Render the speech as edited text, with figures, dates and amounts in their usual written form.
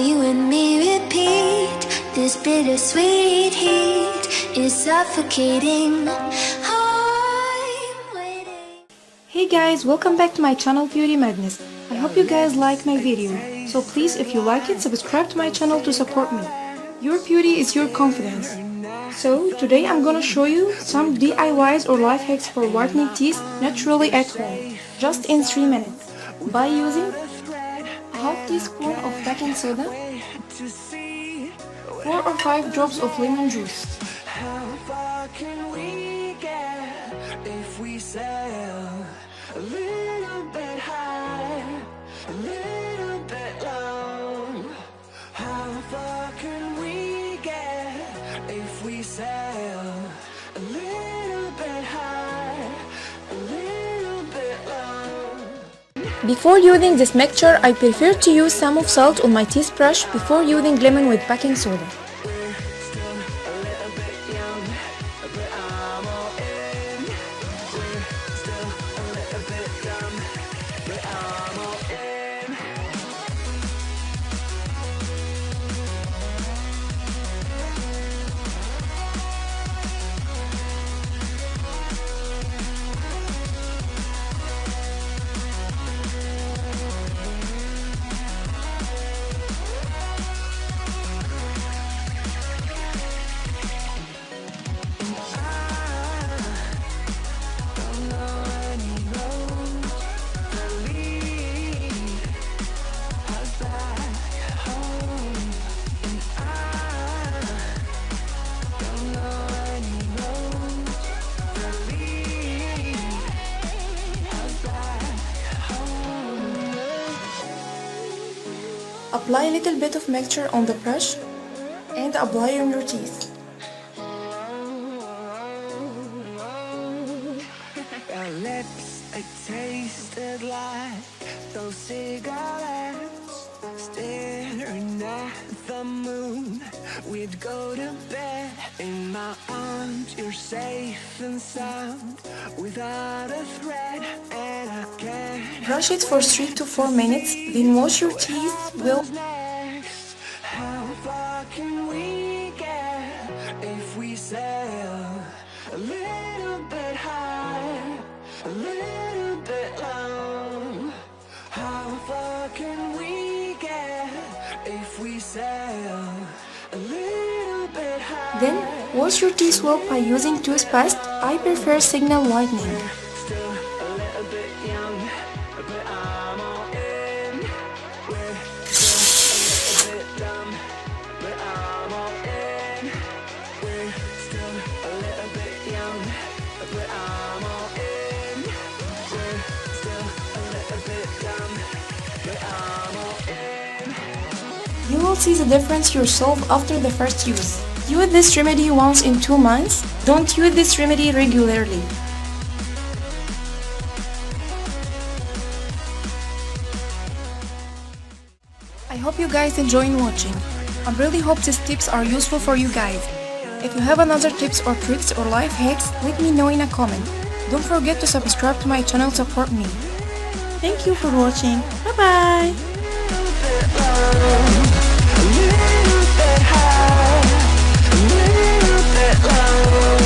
you and me repeat. This bittersweet heat is suffocating. I'm waiting. Hey guys, welcome back to my channel Beauty Madness. I hope you guys like my video. So please, if you like it, subscribe to my channel to support me. Your beauty is your confidence. So today I'm gonna show you some DIYs or life hacks for whitening teeth naturally at home, just in 3 minutes, by using a half teaspoon of baking soda, 4 or 5 drops of lemon juice, How far can we get if we sail a little bit high, a little bit low? How far can we get if we sail a little bit high, a little bit low? Before using this mixture, I prefer to use some of salt on my toothbrush before using lemon with baking soda. Apply a little bit of mixture on the brush and apply on your teeth. Our lips, they tasted like those cigarettes. Staring at the moon, we'd go to bed. In my arms, you're safe and sound, without a threat, and I can't. Brush it for 3 to 4 minutes, then wash your teeth well. Next, how far can we get if we sail a little bit high, a little bit low? How far can we get if we sail a little bit high? Then, wash your teeth well by using toothpaste. I prefer signal whitening. Still a little bit young, but I'm all in. We're still a little bit dumb, but I'm all in. We're still a little bit young, but I'm all in. We're still a little bit dumb, but I'm all in. You will see the difference yourself after the first use. Use this remedy once in 2 months. Don't use this remedy regularly. I hope you guys enjoyed watching. I really hope these tips are useful for you guys. If you have another tips or tricks or life hacks, let me know in a comment. Don't forget to subscribe to my channel to support me. Thank you for watching. Bye bye! A little bit high, a little bit low.